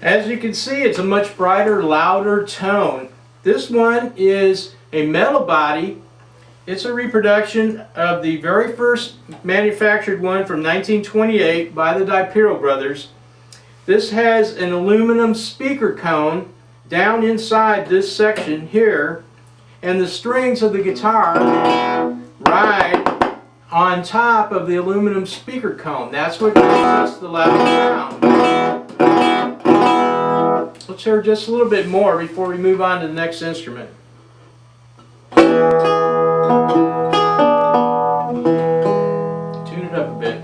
As you can see, it's a much brighter, louder tone. This one is a metal body. It's a reproduction of the very first manufactured one from 1928 by the DiPiro brothers. This has an aluminum speaker cone down inside this section here, and the strings of the guitar ride on top of the aluminum speaker cone. That's what gives us the loud sound. Let's hear just a little bit more before we move on to the next instrument. Tune it up a bit.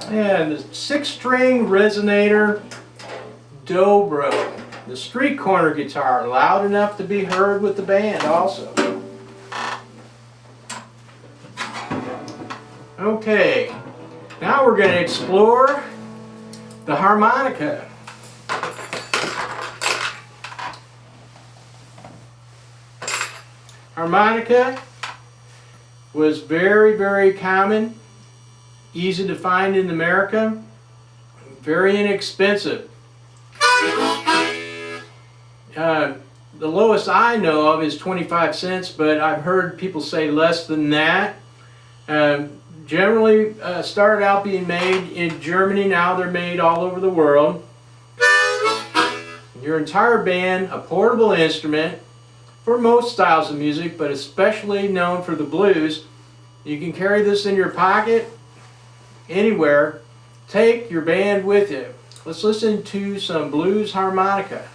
And the 6-string resonator dobro, the street corner guitar, loud enough to be heard with the band also. Okay, now we're going to explore the harmonica. Harmonica was very, very common, easy to find in America, very inexpensive. The lowest I know of is 25 cents, but I've heard people say less than that. Generally started out being made in Germany, now they're made all over the world. Your entire band, a portable instrument for most styles of music, but especially known for the blues. You can carry this in your pocket, anywhere. Take your band with you. Let's listen to some blues harmonica.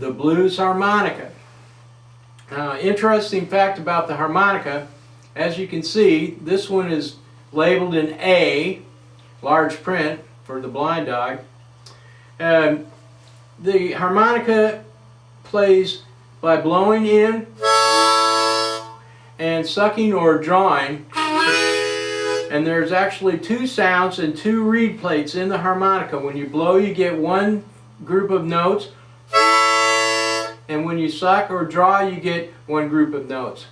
the blues harmonica. Interesting fact about the harmonica, as you can see, this one is labeled in A, large print for the blind dog. The harmonica plays by blowing in and sucking or drawing, and there's actually two sounds and two reed plates in the harmonica. When you blow, you get one group of notes, and when you suck or draw, you get one group of notes.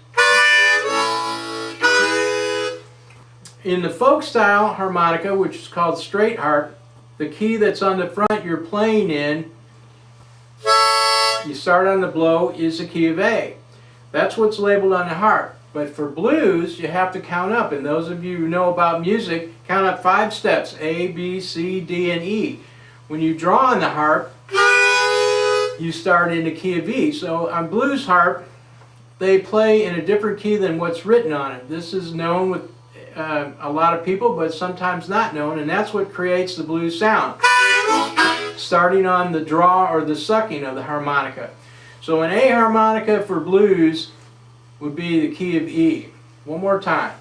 In the folk style harmonica, which is called straight harp, the key that's on the front you're playing in, you start on the blow, is the key of A. That's what's labeled on the harp. But for blues, you have to count up, and those of you who know about music, count up 5 steps: A, B, C, D, and E. When you draw on the harp, you start in the key of E. So on blues harp, they play in a different key than what's written on it. This is known with a lot of people, but sometimes not known, and that's what creates the blues sound, starting on the draw or the sucking of the harmonica. So an A harmonica for blues would be the key of E. One more time.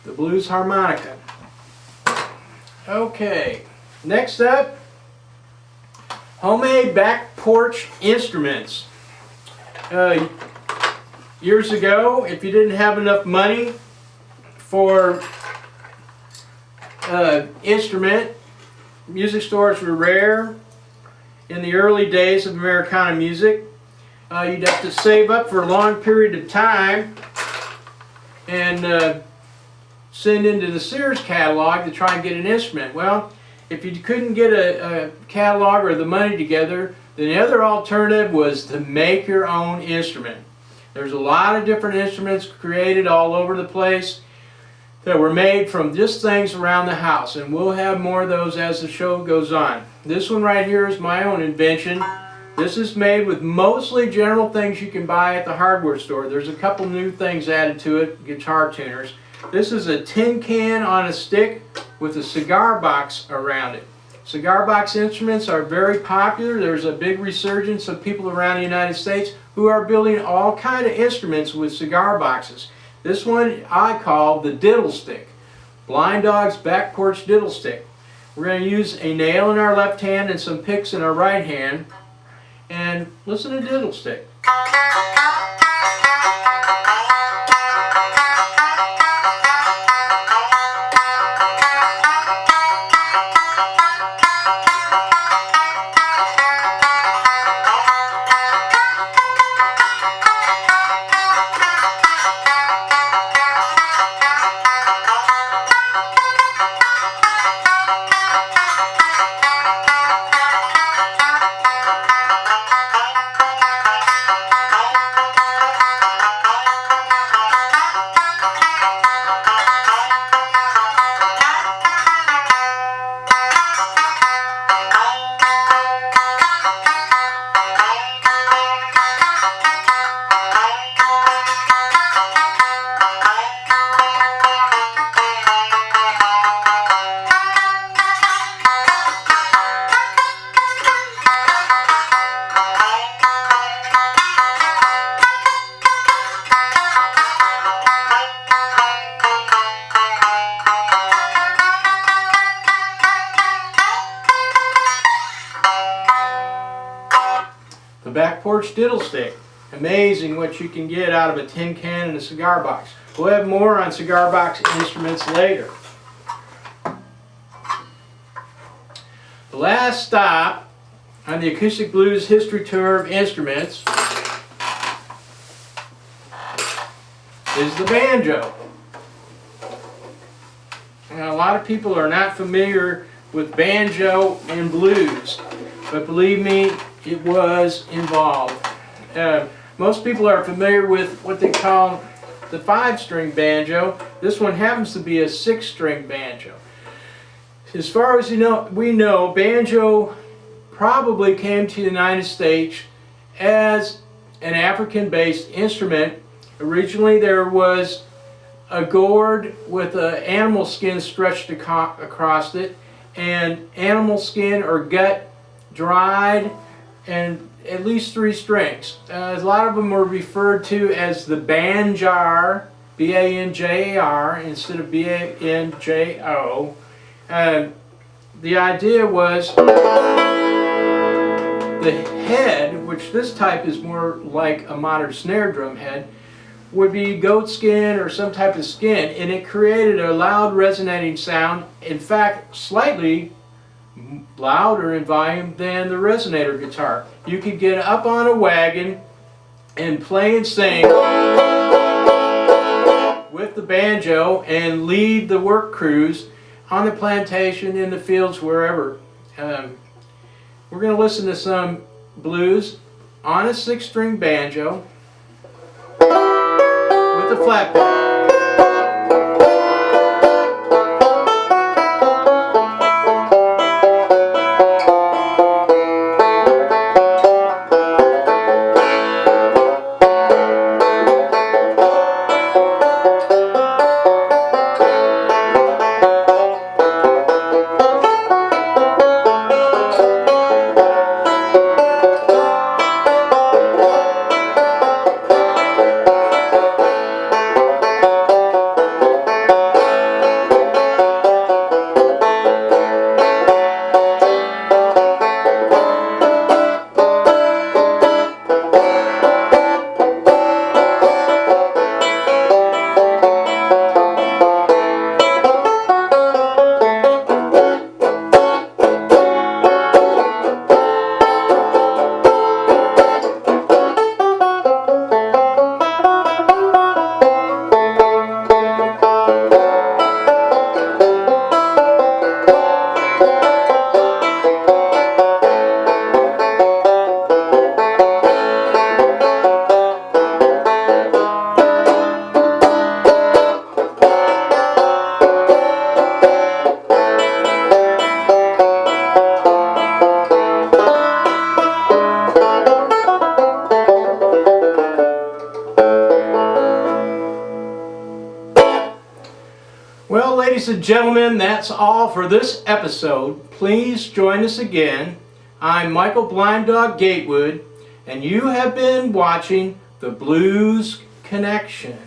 The blues harmonica. Okay, next up, homemade back porch instruments. Years ago, if you didn't have enough money for instrument, music stores were rare. In the early days of Americana music, you'd have to save up for a long period of time and send into the Sears catalog to try and get an instrument. Well, if you couldn't get a catalog or the money together, then the other alternative was to make your own instrument. There's a lot of different instruments created all over the place that were made from just things around the house, and we'll have more of those as the show goes on. This one right here is my own invention. This is made with mostly general things you can buy at the hardware store. There's a couple new things added to it, guitar tuners. This is a tin can on a stick with a cigar box around it. Cigar box instruments are very popular. There's a big resurgence of people around the United States who are building all kinds of instruments with cigar boxes. This one I call the diddle stick. Blind Dog's back porch diddle stick. We're going to use a nail in our left hand and some picks in our right hand. And listen to diddle stick. The back porch diddle stick. Amazing what you can get out of a tin can and a cigar box. We'll have more on cigar box instruments later. The last stop on the Acoustic Blues History Tour of Instruments is the banjo. Now, a lot of people are not familiar with banjo and blues, but believe me, it was involved. Most people are familiar with what they call the 5-string banjo. This one happens to be a 6-string banjo. As far as we know, banjo probably came to the United States as an African-based instrument. Originally there was a gourd with an animal skin stretched across it, and animal skin or gut dried, and at least 3 strings. A lot of them were referred to as the banjar, B-A-N-J-A-R, instead of B-A-N-J-O. The idea was the head, which this type is more like a modern snare drum head, would be goat skin or some type of skin, and it created a loud resonating sound, in fact slightly louder in volume than the resonator guitar. You could get up on a wagon and play and sing with the banjo and lead the work crews on the plantation, in the fields, wherever. We're going to listen to some blues on a 6-string banjo with a flat pick. Well, ladies and gentlemen, that's all for this episode. Please join us again. I'm Michael Blind Dog Gatewood, and you have been watching The Blues Connection.